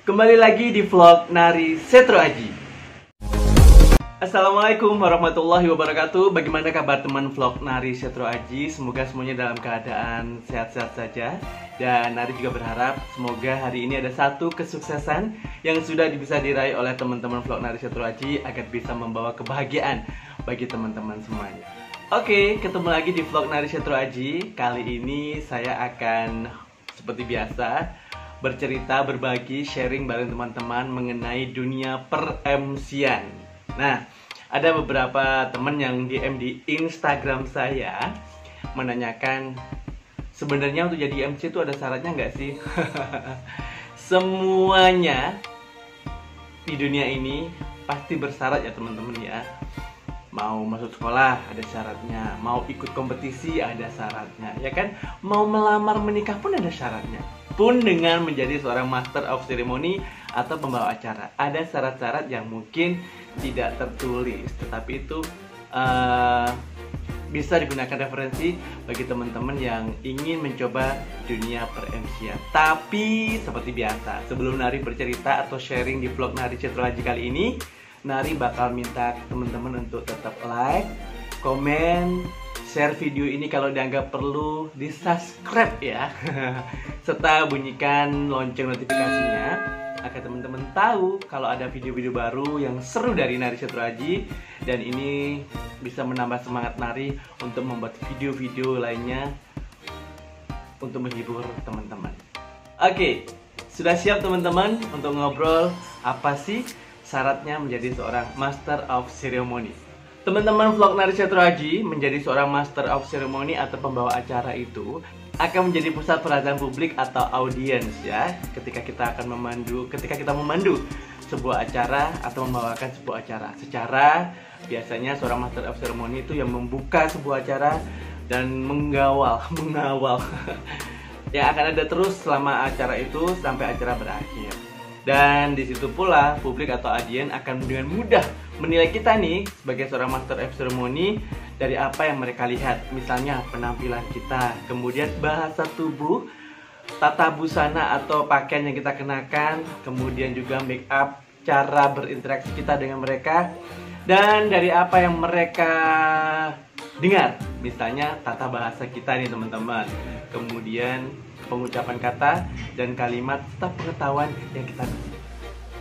Kembali lagi di vlog Nari Setro Aji. Assalamualaikum warahmatullahi wabarakatuh. Bagaimana kabar teman vlog Nari Setro Aji? Semoga semuanya dalam keadaan sehat-sehat saja. Dan Nari juga berharap semoga hari ini ada satu kesuksesan yang sudah bisa diraih oleh teman-teman vlog Nari Setro Aji agar bisa membawa kebahagiaan bagi teman-teman semuanya. Oke, ketemu lagi di vlog Nari Setro Aji. Kali ini saya akan seperti biasa bercerita, berbagi, sharing bareng teman-teman mengenai dunia per-MC-an. Nah, ada beberapa teman yang DM di Instagram saya menanyakan, sebenarnya untuk jadi MC itu ada syaratnya nggak sih? Semuanya di dunia ini pasti bersyarat ya teman-teman ya. Mau masuk sekolah ada syaratnya, mau ikut kompetisi ada syaratnya, ya kan? Mau melamar menikah pun ada syaratnya. Pun dengan menjadi seorang Master of Ceremony atau pembawa acara, ada syarat-syarat yang mungkin tidak tertulis, tetapi itu bisa digunakan referensi bagi teman-teman yang ingin mencoba dunia per-MC-an. Tapi seperti biasa, sebelum Nari bercerita atau sharing di vlog Nari Setro Aji kali ini, Nari bakal minta teman-teman untuk tetap like, komen, share video ini kalau dianggap perlu, di subscribe ya, serta bunyikan lonceng notifikasinya agar teman-teman tahu kalau ada video-video baru yang seru dari Nari Setro Aji, dan ini bisa menambah semangat Nari untuk membuat video-video lainnya untuk menghibur teman-teman. Oke, sudah siap teman-teman untuk ngobrol apa sih syaratnya menjadi seorang Master of Ceremony? Teman-teman vlog Nari Setro Aji, menjadi seorang Master of Ceremony atau pembawa acara itu akan menjadi pusat perhatian publik atau audiens ya, ketika kita memandu sebuah acara atau membawakan sebuah acara. Secara biasanya seorang Master of Ceremony itu yang membuka sebuah acara dan mengawal yang akan ada terus selama acara itu sampai acara berakhir. Dan di situ pula publik atau audiens akan dengan mudah menilai kita nih sebagai seorang Master of Ceremony dari apa yang mereka lihat. Misalnya penampilan kita, kemudian bahasa tubuh, tata busana atau pakaian yang kita kenakan, kemudian juga make up, cara berinteraksi kita dengan mereka, dan dari apa yang mereka dengar. Misalnya tata bahasa kita nih teman-teman, kemudian pengucapan kata dan kalimat serta pengetahuan yang kita miliki.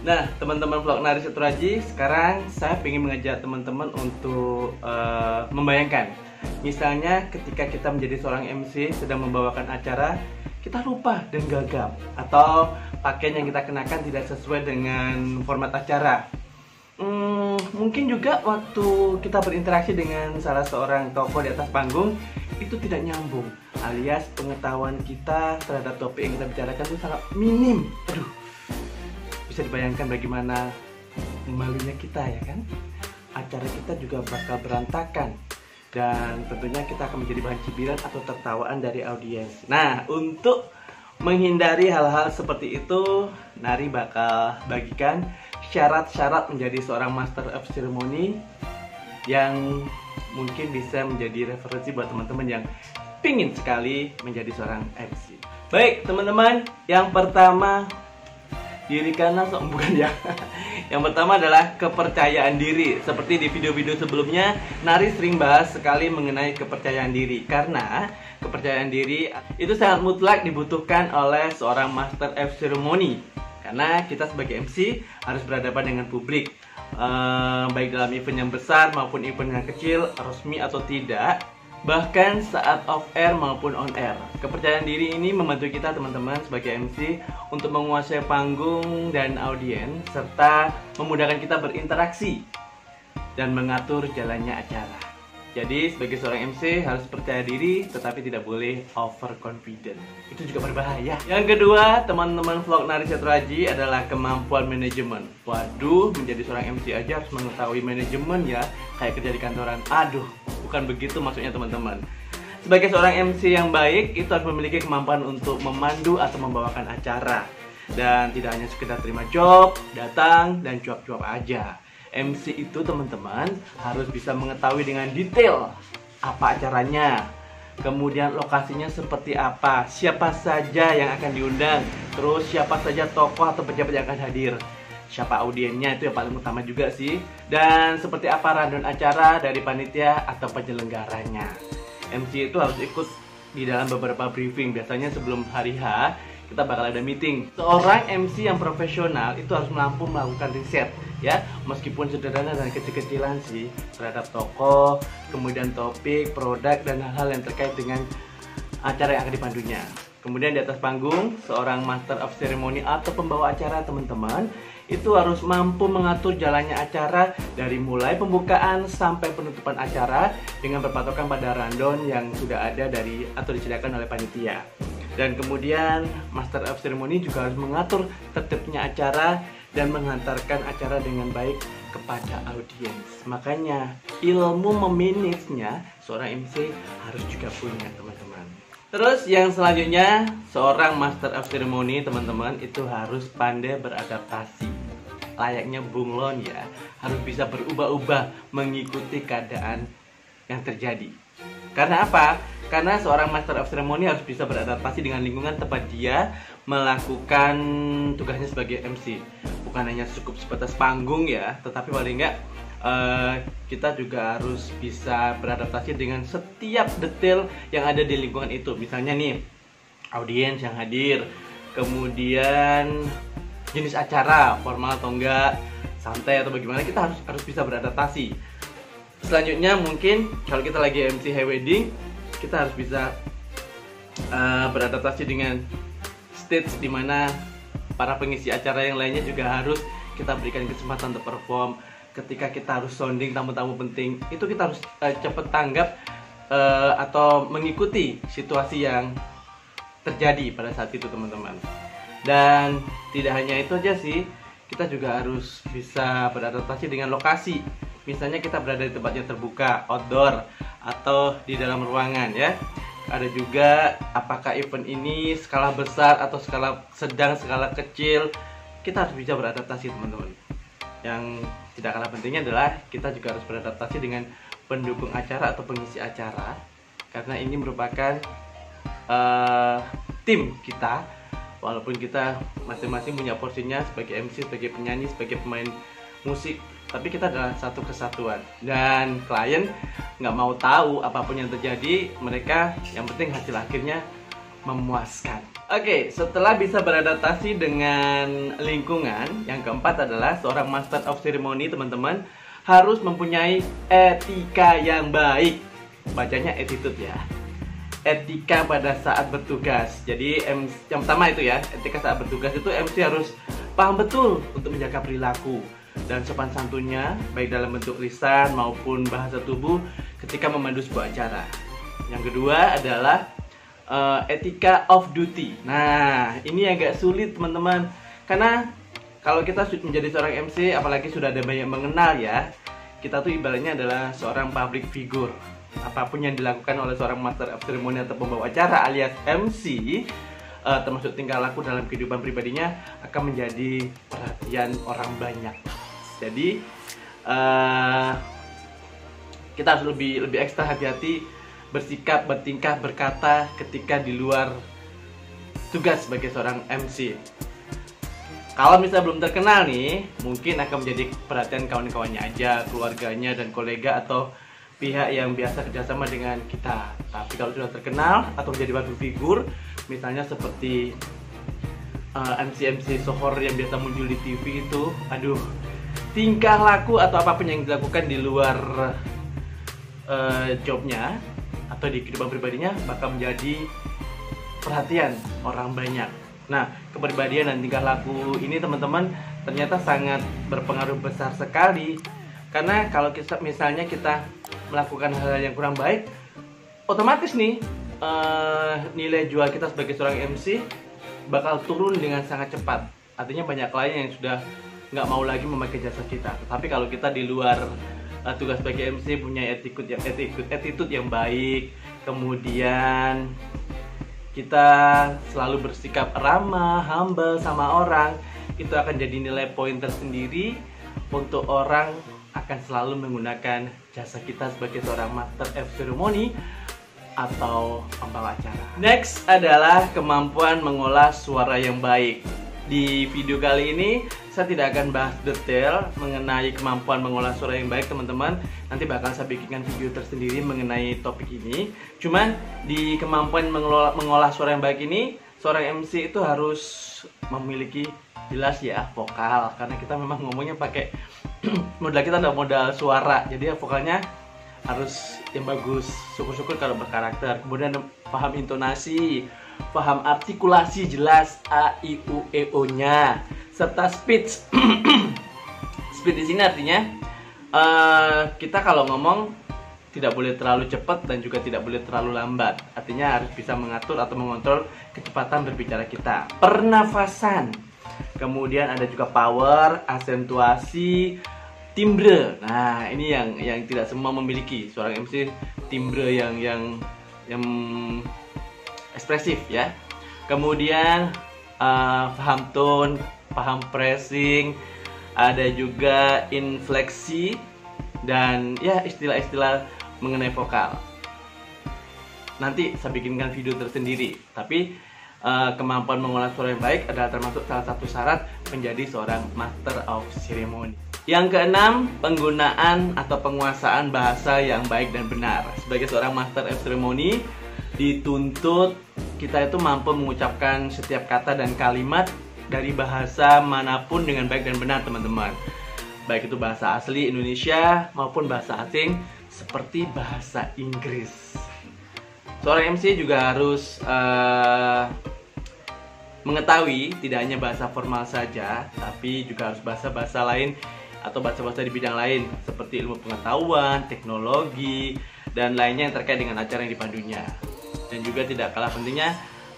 Nah, teman-teman vlog Nari Setro Aji, sekarang saya ingin mengajak teman-teman untuk membayangkan, misalnya ketika kita menjadi seorang MC sedang membawakan acara, kita lupa dan gagap, atau pakaian yang kita kenakan tidak sesuai dengan format acara. Mungkin juga waktu kita berinteraksi dengan salah seorang tokoh di atas panggung itu tidak nyambung, alias pengetahuan kita terhadap topik yang kita bicarakan itu sangat minim. Aduh, bisa dibayangkan bagaimana malunya kita ya kan? Acara kita juga bakal berantakan, dan tentunya kita akan menjadi bahan cibiran atau tertawaan dari audiens. Nah, untuk menghindari hal-hal seperti itu, Nari bakal bagikan syarat-syarat menjadi seorang Master of Ceremony yang mungkin bisa menjadi referensi buat teman-teman yang pingin sekali menjadi seorang MC. Baik teman-teman, yang pertama dirikanlah bukan ya. Yang pertama adalah kepercayaan diri. Seperti di video-video sebelumnya, Nari sering bahas sekali mengenai kepercayaan diri, karena kepercayaan diri itu sangat mutlak dibutuhkan oleh seorang Master of Ceremony. Karena kita sebagai MC harus berhadapan dengan publik, baik dalam event yang besar maupun event yang kecil, resmi atau tidak, bahkan saat off air maupun on air. Kepercayaan diri ini membantu kita teman-teman sebagai MC untuk menguasai panggung dan audiens, serta memudahkan kita berinteraksi dan mengatur jalannya acara. Jadi sebagai seorang MC harus percaya diri, tetapi tidak boleh overconfident. Itu juga berbahaya. Yang kedua, teman-teman vlog Nari Setro Aji, adalah kemampuan manajemen. Waduh, menjadi seorang MC aja harus mengetahui manajemen ya, kayak kerja di kantoran. Aduh, bukan begitu maksudnya teman-teman. Sebagai seorang MC yang baik, itu harus memiliki kemampuan untuk memandu atau membawakan acara. Dan tidak hanya sekedar terima job, datang, dan cuap-cuap aja. MC itu teman-teman harus bisa mengetahui dengan detail apa acaranya, kemudian lokasinya seperti apa, siapa saja yang akan diundang, terus siapa saja tokoh atau pejabat yang akan hadir, siapa audiennya, itu yang paling utama juga sih. Dan seperti apa rundown acara dari panitia atau penyelenggaranya. MC itu harus ikut di dalam beberapa briefing. Biasanya sebelum hari H kita bakal ada meeting. Seorang MC yang profesional itu harus mampu melakukan riset, ya, meskipun sederhana dan kecil-kecilan sih, terhadap tokoh, kemudian topik, produk, dan hal-hal yang terkait dengan acara yang akan dipandunya. Kemudian di atas panggung, seorang master of ceremony atau pembawa acara, teman-teman, itu harus mampu mengatur jalannya acara dari mulai pembukaan sampai penutupan acara dengan berpatokan pada rundown yang sudah ada dari atau disediakan oleh panitia. Dan kemudian Master of Ceremony juga harus mengatur tertibnya acara dan menghantarkan acara dengan baik kepada audiens. Makanya ilmu memanagenya seorang MC harus juga punya, teman-teman. Terus yang selanjutnya, seorang Master of Ceremony, teman-teman, itu harus pandai beradaptasi. Layaknya bunglon ya, harus bisa berubah-ubah mengikuti keadaan yang terjadi. Karena apa? Karena seorang Master of Ceremony harus bisa beradaptasi dengan lingkungan tempat dia melakukan tugasnya sebagai MC. Bukan hanya cukup sebatas panggung ya, tetapi paling enggak kita juga harus bisa beradaptasi dengan setiap detail yang ada di lingkungan itu. Misalnya nih, audiens yang hadir, kemudian jenis acara, formal atau enggak, santai atau bagaimana, kita harus bisa beradaptasi. Selanjutnya mungkin kalau kita lagi MC high wedding, kita harus bisa beradaptasi dengan stage di mana para pengisi acara yang lainnya juga harus kita berikan kesempatan untuk perform. Ketika kita harus sounding tamu-tamu penting, itu kita harus cepat tanggap atau mengikuti situasi yang terjadi pada saat itu, teman-teman. Dan tidak hanya itu aja sih, kita juga harus bisa beradaptasi dengan lokasi. Misalnya kita berada di tempat yang terbuka, outdoor, atau di dalam ruangan ya. Ada juga apakah event ini skala besar atau skala sedang, skala kecil. Kita harus bisa beradaptasi, teman-teman. Yang tidak kalah pentingnya adalah kita juga harus beradaptasi dengan pendukung acara atau pengisi acara. Karena ini merupakan tim kita. Walaupun kita masing-masing punya porsinya sebagai MC, sebagai penyanyi, sebagai pemain musik, tapi kita adalah satu kesatuan. Dan klien nggak mau tahu apapun yang terjadi, mereka yang penting hasil akhirnya memuaskan. Oke, setelah bisa beradaptasi dengan lingkungan, yang keempat adalah seorang Master of Ceremony, teman-teman, harus mempunyai etika yang baik. Bacanya attitude ya. Etika pada saat bertugas. Jadi yang pertama itu ya, etika saat bertugas itu MC harus paham betul untuk menjaga perilaku dan sopan santunnya, baik dalam bentuk lisan maupun bahasa tubuh ketika memandu sebuah acara. Yang kedua adalah etika off duty. Nah, ini agak sulit, teman-teman, karena kalau kita menjadi seorang MC, apalagi sudah ada banyak mengenal ya, kita tuh ibaratnya adalah seorang public figure. Apapun yang dilakukan oleh seorang Master of Ceremony atau pembawa acara alias MC, termasuk tingkah laku dalam kehidupan pribadinya, akan menjadi perhatian orang banyak. Jadi kita harus lebih ekstra hati-hati bersikap, bertingkah, berkata ketika di luar tugas sebagai seorang MC. Kalau misalnya belum terkenal nih, mungkin akan menjadi perhatian kawan-kawannya aja, keluarganya dan kolega atau pihak yang biasa kerjasama dengan kita. Tapi kalau sudah terkenal atau menjadi public figure, misalnya seperti MC sohor yang biasa muncul di TV itu, aduh, tingkah laku atau apapun yang dilakukan di luar jobnya atau di kehidupan pribadinya bakal menjadi perhatian orang banyak. Nah, kepribadian dan tingkah laku ini, teman-teman, ternyata sangat berpengaruh besar sekali. Karena kalau misalnya kita melakukan hal yang kurang baik, otomatis nih nilai jual kita sebagai seorang MC bakal turun dengan sangat cepat. Artinya banyak klien yang sudah nggak mau lagi memakai jasa kita. Tapi kalau kita di luar tugas sebagai MC punya attitude yang baik, kemudian kita selalu bersikap ramah, humble sama orang, itu akan jadi nilai poin tersendiri untuk orang akan selalu menggunakan jasa kita sebagai seorang Master of Ceremony atau pembawa acara. Next adalah kemampuan mengolah suara yang baik. Di video kali ini saya tidak akan bahas detail mengenai kemampuan mengolah suara yang baik, teman-teman. Nanti bakal saya bikinkan video tersendiri mengenai topik ini. Cuman di kemampuan mengolah suara yang baik ini, seorang MC itu harus memiliki jelas ya vokal, karena kita memang ngomongnya pakai modal kita nggak modal suara, jadi ya vokalnya harus yang bagus. Syukur-syukur kalau berkarakter. Kemudian paham intonasi, paham artikulasi jelas a i u e o nya, serta speech. Speech di sini artinya kita kalau ngomong tidak boleh terlalu cepat dan juga tidak boleh terlalu lambat. Artinya harus bisa mengatur atau mengontrol kecepatan berbicara kita. Pernafasan. Kemudian ada juga power, asentuasi, timbre. Nah, ini yang tidak semua memiliki. Seorang MC timbre yang ekspresif ya. Kemudian paham tone, paham phrasing, ada juga infleksi dan ya istilah-istilah mengenai vokal. Nanti saya bikinkan video tersendiri. Tapi kemampuan mengolah suara yang baik adalah termasuk salah satu syarat menjadi seorang Master of Ceremony. Yang keenam, penggunaan atau penguasaan bahasa yang baik dan benar. Sebagai seorang Master of Ceremony, dituntut kita itu mampu mengucapkan setiap kata dan kalimat dari bahasa manapun dengan baik dan benar, teman-teman. Baik itu bahasa asli Indonesia maupun bahasa asing seperti bahasa Inggris. Seorang MC juga harus mengetahui tidak hanya bahasa formal saja, tapi juga harus bahasa-bahasa lain atau bahasa-bahasa di bidang lain seperti ilmu pengetahuan, teknologi, dan lainnya yang terkait dengan acara yang dipandunya. Dan juga tidak kalah pentingnya,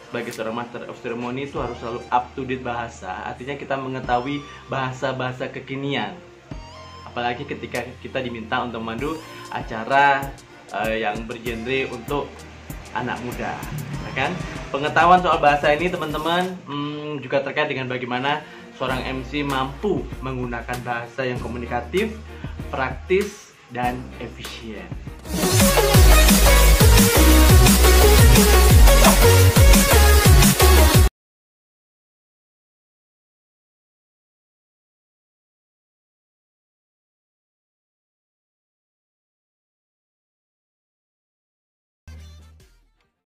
sebagai seorang Master of Ceremony itu harus selalu up to date bahasa. Artinya kita mengetahui bahasa-bahasa kekinian. Apalagi ketika kita diminta untuk memandu acara yang bergenre untuk anak muda, ya kan? Pengetahuan soal bahasa ini, teman-teman, juga terkait dengan bagaimana seorang MC mampu menggunakan bahasa yang komunikatif, praktis, dan efisien.